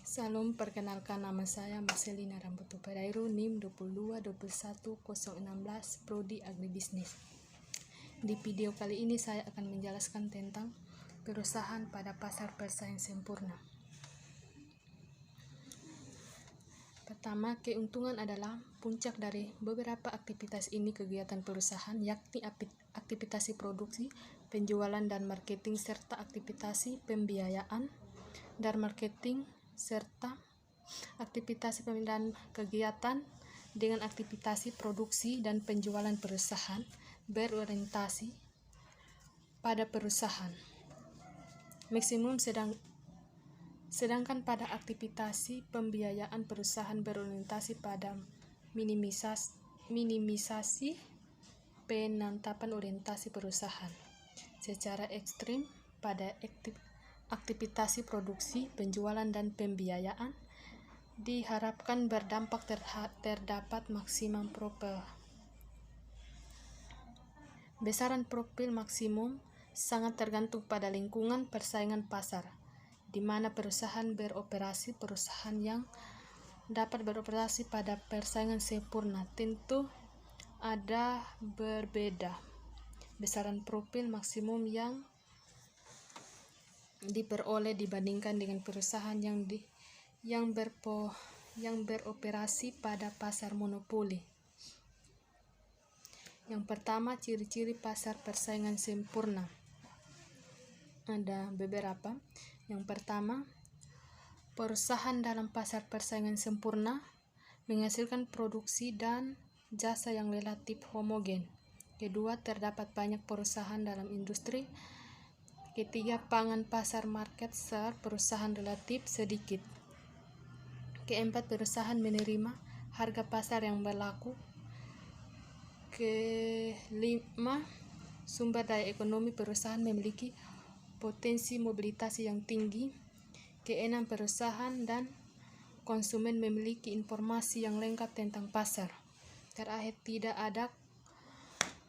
Salam, perkenalkan nama saya Marcelina Rambutu Perairu, NIM 2221-016, Prodi Agribisnis. Di video kali ini saya akan menjelaskan tentang perusahaan pada pasar persaingan sempurna. Pertama, keuntungan adalah puncak dari beberapa aktivitas ini kegiatan perusahaan, yakni aktivitas produksi, penjualan dan marketing, serta aktivitas pembiayaan dan marketing, serta aktivitas dan kegiatan dengan aktivitas produksi dan penjualan perusahaan berorientasi pada perusahaan maksimum, sedangkan pada aktivitas pembiayaan perusahaan berorientasi pada minimisasi penetapan orientasi perusahaan. Secara ekstrim, pada aktivitas produksi, penjualan, dan pembiayaan diharapkan berdampak terdapat maksimum besaran profil maksimum sangat tergantung pada lingkungan persaingan pasar di mana perusahaan beroperasi. Perusahaan yang dapat beroperasi pada persaingan sempurna tentu ada berbeda besaran profil maksimum yang diperoleh dibandingkan dengan perusahaan yang beroperasi pada pasar monopoli. Yang pertama, ciri-ciri pasar persaingan sempurna. Ada beberapa. Yang pertama, perusahaan dalam pasar persaingan sempurna menghasilkan produksi dan jasa yang relatif homogen. Kedua, terdapat banyak perusahaan dalam industri. Ketiga, pangan pasar market share perusahaan relatif sedikit. Keempat, perusahaan menerima harga pasar yang berlaku. Kelima, sumber daya ekonomi perusahaan memiliki potensi mobilitas yang tinggi. Keenam, perusahaan dan konsumen memiliki informasi yang lengkap tentang pasar. Terakhir, tidak ada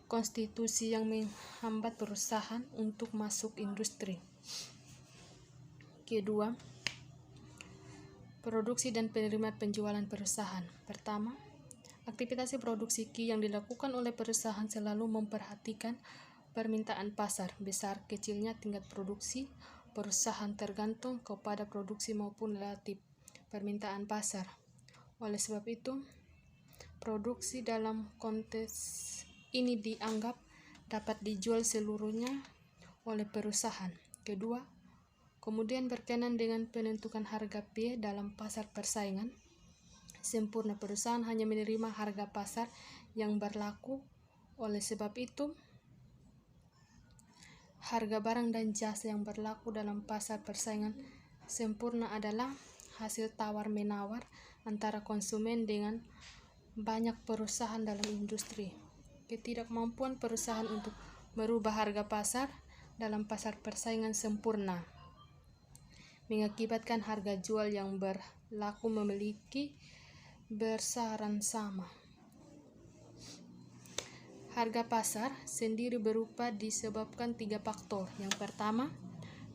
konstitusi yang menghambat perusahaan untuk masuk industri. Kedua, produksi dan penerima penjualan perusahaan. Pertama, aktivitas produksi yang dilakukan oleh perusahaan selalu memperhatikan permintaan pasar. Besar kecilnya tingkat produksi perusahaan tergantung kepada produksi maupun relatif permintaan pasar. Oleh sebab itu, produksi dalam konteks ini dianggap dapat dijual seluruhnya oleh perusahaan. Kedua, kemudian berkenaan dengan penentukan harga P dalam pasar persaingan sempurna, perusahaan hanya menerima harga pasar yang berlaku. Oleh sebab itu, harga barang dan jasa yang berlaku dalam pasar persaingan sempurna adalah hasil tawar-menawar antara konsumen dengan banyak perusahaan dalam industri. Ketidakmampuan perusahaan untuk merubah harga pasar dalam pasar persaingan sempurna mengakibatkan harga jual yang berlaku memiliki besaran sama. Harga pasar sendiri berupa disebabkan tiga faktor. Yang pertama,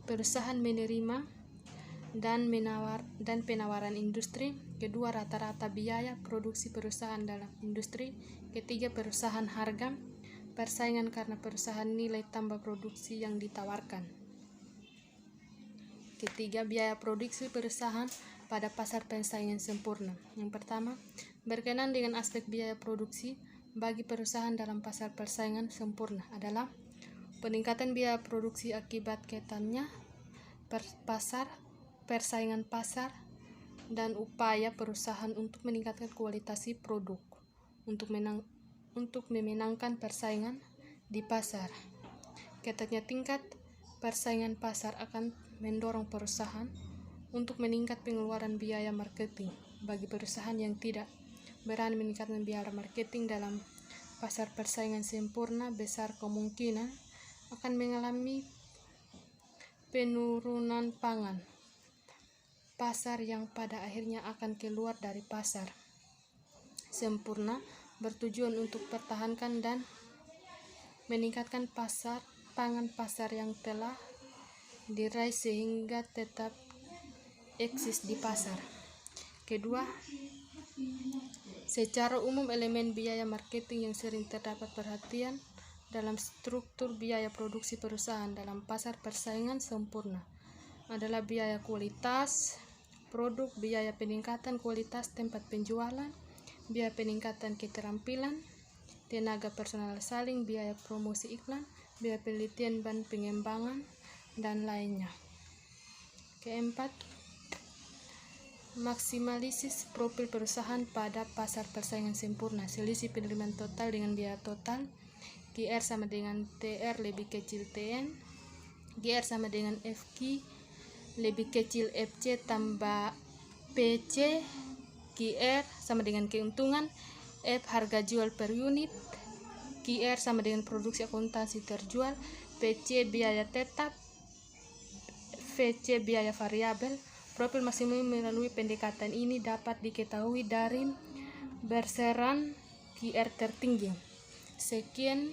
perusahaan menerima dan penawaran industri. Kedua, rata-rata biaya produksi perusahaan dalam industri. Ketiga, perusahaan harga persaingan karena perusahaan nilai tambah produksi yang ditawarkan. Ketiga, biaya produksi perusahaan pada pasar persaingan sempurna. Yang pertama, berkenaan dengan aspek biaya produksi bagi perusahaan dalam pasar persaingan sempurna adalah peningkatan biaya produksi akibat kaitannya persaingan pasar dan upaya perusahaan untuk meningkatkan kualitas produk untuk memenangkan persaingan di pasar. Ketatnya tingkat persaingan pasar akan mendorong perusahaan untuk meningkat pengeluaran biaya marketing. Bagi perusahaan yang tidak berani meningkatkan biaya marketing dalam pasar persaingan sempurna, besar kemungkinan akan mengalami penurunan pangan pasar yang pada akhirnya akan keluar dari pasar sempurna bertujuan untuk pertahankan dan meningkatkan pangan pasar yang telah diraih sehingga tetap eksis di pasar. Kedua, secara umum elemen biaya marketing yang sering terdapat perhatian dalam struktur biaya produksi perusahaan dalam pasar persaingan sempurna adalah biaya kualitas produk, biaya peningkatan kualitas tempat penjualan, biaya peningkatan keterampilan tenaga personal saling, biaya promosi iklan, biaya penelitian dan pengembangan, dan lainnya. Keempat, maksimalisis profil perusahaan pada pasar persaingan sempurna. Selisih penerimaan total dengan biaya total. GR sama dengan TR lebih kecil TN. GR sama dengan FQ lebih kecil FC tambah PC. GR sama dengan keuntungan. F harga jual per unit. GR sama dengan produksi akuntansi terjual. PC biaya tetap. VC biaya variabel. Profil maksimum melalui pendekatan ini dapat diketahui dari besaran QR tertinggi. Sekian